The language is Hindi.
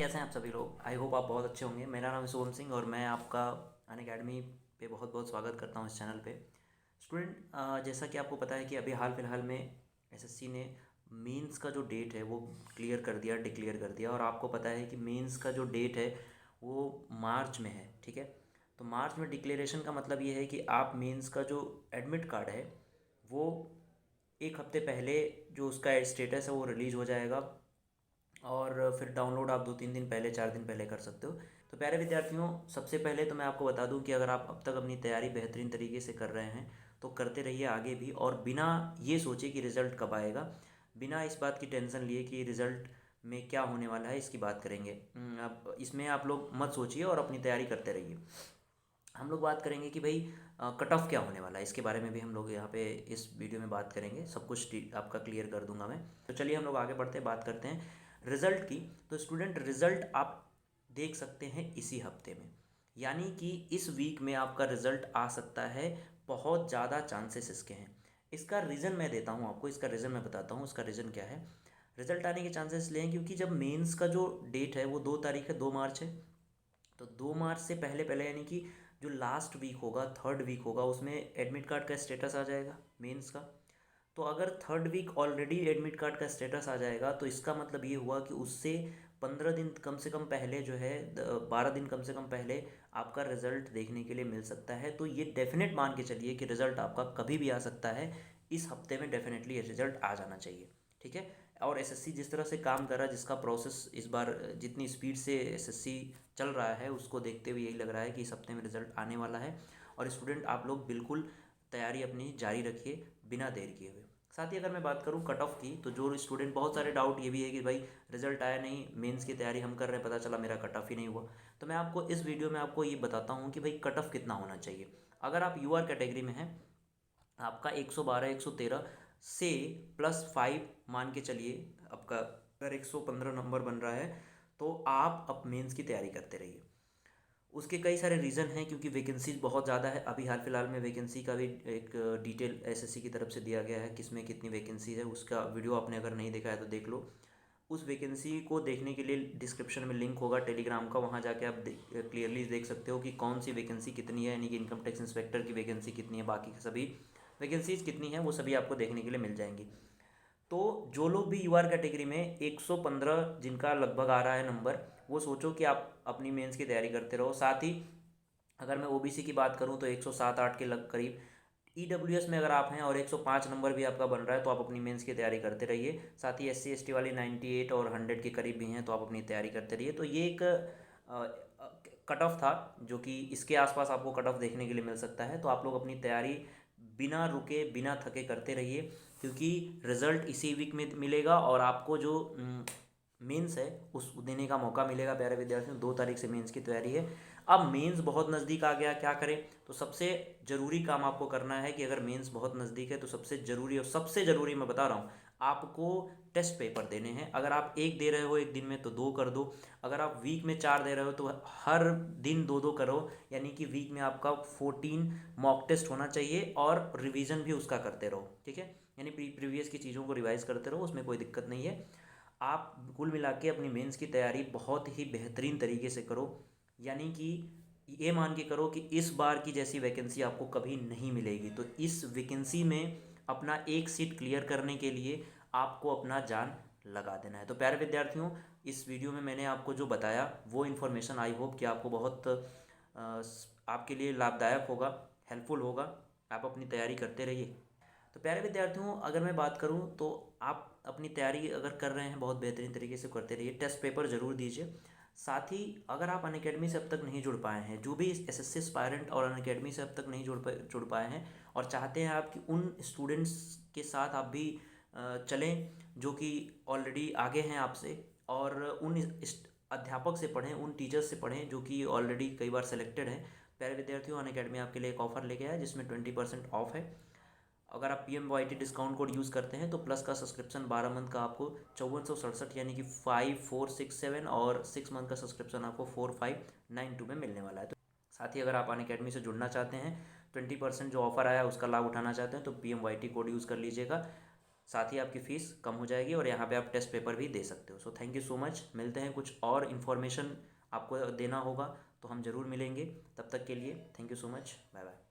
कैसे हैं आप सभी लोग। आई होप आप बहुत अच्छे होंगे। मेरा नाम है सोहम सिंह और मैं आपका अनअकैडमी पे बहुत बहुत स्वागत करता हूँ इस चैनल पे। स्टूडेंट, जैसा कि आपको पता है कि अभी हाल फिलहाल में एसएससी ने मेंस का जो डेट है वो क्लियर कर दिया, डिक्लेयर कर दिया। और आपको पता है कि मेंस का जो डेट है वो मार्च में है, ठीक है। तो मार्च में डिक्लेरेशन का मतलब ये है कि आप मेंस का जो एडमिट कार्ड है वो एक हफ्ते पहले जो उसका स्टेटस है वो रिलीज़ हो जाएगा और फिर डाउनलोड आप 2-3 दिन पहले, 4 दिन पहले कर सकते हो। तो प्यारे विद्यार्थियों, सबसे पहले तो मैं आपको बता दूं कि अगर आप अब तक अपनी तैयारी बेहतरीन तरीके से कर रहे हैं तो करते रहिए आगे भी, और बिना ये सोचे कि रिज़ल्ट कब आएगा, बिना इस बात की टेंशन लिए कि रिज़ल्ट में क्या होने वाला है, इसकी बात करेंगे। अब इसमें आप लोग मत सोचिए और अपनी तैयारी करते रहिए। हम लोग बात करेंगे कि भाई कट ऑफ क्या होने वाला है, इसके बारे में भी हम लोग यहाँ पे इस वीडियो में बात करेंगे। सब कुछ आपका क्लियर कर दूंगा मैं। तो चलिए हम लोग आगे बढ़ते हैं, बात करते हैं रिज़ल्ट की। तो स्टूडेंट, रिज़ल्ट आप देख सकते हैं इसी हफ्ते में, यानी कि इस वीक में आपका रिज़ल्ट आ सकता है। बहुत ज़्यादा चांसेस इसके हैं। इसका रीज़न मैं देता हूँ आपको, इसका रीज़न मैं बताता हूँ। इसका रीज़न क्या है? रिज़ल्ट आने के चांसेस इसलिए हैं क्योंकि जब मेंस का जो डेट है वो 2 तारीख है, 2 मार्च है। तो 2 मार्च से पहले पहले, यानी कि जो लास्ट वीक होगा, थर्ड वीक होगा, उसमें एडमिट कार्ड का स्टेटस आ जाएगा मेंस का। तो अगर third week already admit card का स्टेटस आ जाएगा तो इसका मतलब ये हुआ कि उससे 15 दिन कम से कम पहले जो है, 12 दिन कम से कम पहले आपका रिजल्ट देखने के लिए मिल सकता है। तो ये डेफिनेट मान के चलिए कि रिजल्ट आपका कभी भी आ सकता है। इस हफ्ते में डेफिनेटली ये रिजल्ट आ जाना चाहिए, ठीक है। और एसएससी जिस तरह से काम कर रहा है, जिसका प्रोसेस इस बार जितनी स्पीड से एसएससी चल रहा है, उसको देखते हुए यही लग रहा है कि इस हफ्ते में रिजल्ट आने वाला है। और स्टूडेंट, आप लोग बिल्कुल तैयारी अपनी जारी रखिए बिना देर किए हुए। साथ ही अगर मैं बात करूं कट ऑफ की, तो जो स्टूडेंट, बहुत सारे डाउट ये भी है कि भाई रिजल्ट आया नहीं, मेंस की तैयारी हम कर रहे हैं, पता चला मेरा कट ऑफ ही नहीं हुआ। तो मैं आपको इस वीडियो में आपको ये बताता हूँ कि भाई कट ऑफ कितना होना चाहिए। अगर आप यूआर कैटेगरी में हैं, आपका 112 113 से +5 मान के चलिए। आपका अगर 115 नंबर बन रहा है तो आप अब मेंस की तैयारी करते रहिए। उसके कई सारे रीज़न हैं, क्योंकि वैकेंसीज बहुत ज़्यादा है। अभी हाल फिलहाल में वैकेंसी का भी एक डिटेल एसएससी की तरफ से दिया गया है, किसमें कितनी वैकेंसी है। उसका वीडियो आपने अगर नहीं देखा है तो देख लो। उस वैकेंसी को देखने के लिए डिस्क्रिप्शन में लिंक होगा टेलीग्राम का, वहाँ जाके आप क्लियरली देख सकते हो कि कौन सी वैकेंसी कितनी है, यानी कि इनकम टैक्स इंस्पेक्टर की वैकेंसी कितनी है, बाकी सभी वैकेंसीज कितनी है, वो सभी आपको देखने के लिए मिल जाएंगी। तो जो लोग भी यूआर कैटेगरी में 115 जिनका लगभग आ रहा है नंबर, वो सोचो कि आप अपनी मेंस की तैयारी करते रहो। साथ ही अगर मैं ओबीसी की बात करूं तो 107-8 के लग करीब। ईडब्ल्यूएस में अगर आप हैं और 105 नंबर भी आपका बन रहा है तो आप अपनी मेंस की तैयारी करते रहिए। साथ ही एससी एसटी वाली 98 और 100 के करीब भी हैं तो आप अपनी तैयारी करते रहिए। तो ये एक कट ऑफ था जो कि इसके आसपास आपको कट ऑफ देखने के लिए मिल सकता है। तो आप लोग अपनी तैयारी बिना रुके, बिना थके करते रहिए, क्योंकि रिज़ल्ट इसी वीक में मिलेगा और आपको जो मेंस है उस देने का मौका मिलेगा। प्यारे विद्यार्थियों, 2 तारीख से मेंस की तैयारी है। अब मेंस बहुत नज़दीक आ गया, क्या करें? तो सबसे ज़रूरी काम आपको करना है कि अगर मेंस बहुत नज़दीक है तो सबसे ज़रूरी, और सबसे ज़रूरी मैं बता रहा हूँ, आपको टेस्ट पेपर देने हैं। अगर आप एक दे रहे हो एक दिन में तो 2 कर दो। अगर आप वीक में 4 दे रहे हो तो हर दिन 2-2 करो। यानी कि वीक में आपका 14 मॉक टेस्ट होना चाहिए और रिवीजन भी उसका करते रहो, ठीक है। यानी प्रीवियस की चीज़ों को रिवाइज करते रहो, उसमें कोई दिक्कत नहीं है। आप कुल मिला के अपनी मेंस की तैयारी बहुत ही बेहतरीन तरीके से करो। यानी कि ये मान के करो कि इस बार की जैसी वैकेंसी आपको कभी नहीं मिलेगी। तो इस वैकेंसी में अपना एक सीट क्लियर करने के लिए आपको अपना जान लगा देना है। तो प्यारे विद्यार्थियों, इस वीडियो में मैंने आपको जो बताया वो इन्फॉर्मेशन आई होप कि आपको बहुत आपके लिए लाभदायक होगा, हेल्पफुल होगा। आप अपनी तैयारी करते रहिए। तो प्यारे विद्यार्थियों, अगर मैं बात करूं तो आप अपनी तैयारी अगर कर रहे हैं बहुत बेहतरीन तरीके से करते रहिए। टेस्ट पेपर ज़रूर दीजिए। साथ ही अगर आप अनअकैडमी से अब तक नहीं जुड़ पाए हैं, जो भी एसएससी एस्पायरेंट और अनअकैडमी से अब तक नहीं जुड़ पाए हैं और चाहते हैं आप कि उन स्टूडेंट्स के साथ आप भी चलें जो कि ऑलरेडी आगे हैं आपसे, और उन अध्यापक से पढ़ें, उन टीचर्स से पढ़ें जो कि ऑलरेडी कई बार सेलेक्टेड हैं। प्यारे विद्यार्थियों, अनअकैडमी आपके लिए एक ऑफ़र लेके आया है जिसमें 20% ऑफ है। अगर आप PMYT डिस्काउंट कोड यूज़ करते हैं तो प्लस का सब्सक्रिप्शन 12 मंथ का आपको 5467, यानी कि 5467, और 6 मंथ का सब्सक्रिप्शन आपको 4592 में मिलने वाला है। तो साथ ही अगर आप अनअकैडमी से जुड़ना चाहते हैं, 20% जो ऑफर आया उसका लाभ उठाना चाहते हैं, तो PMYT कोड यूज़ कर लीजिएगा। साथ ही आपकी फ़ीस कम हो जाएगी और यहाँ पे आप टेस्ट पेपर भी दे सकते हो। So thank you so much. मिलते हैं, कुछ और इन्फॉर्मेशन आपको देना होगा तो हम ज़रूर मिलेंगे। तब तक के लिए thank you so much, bye bye.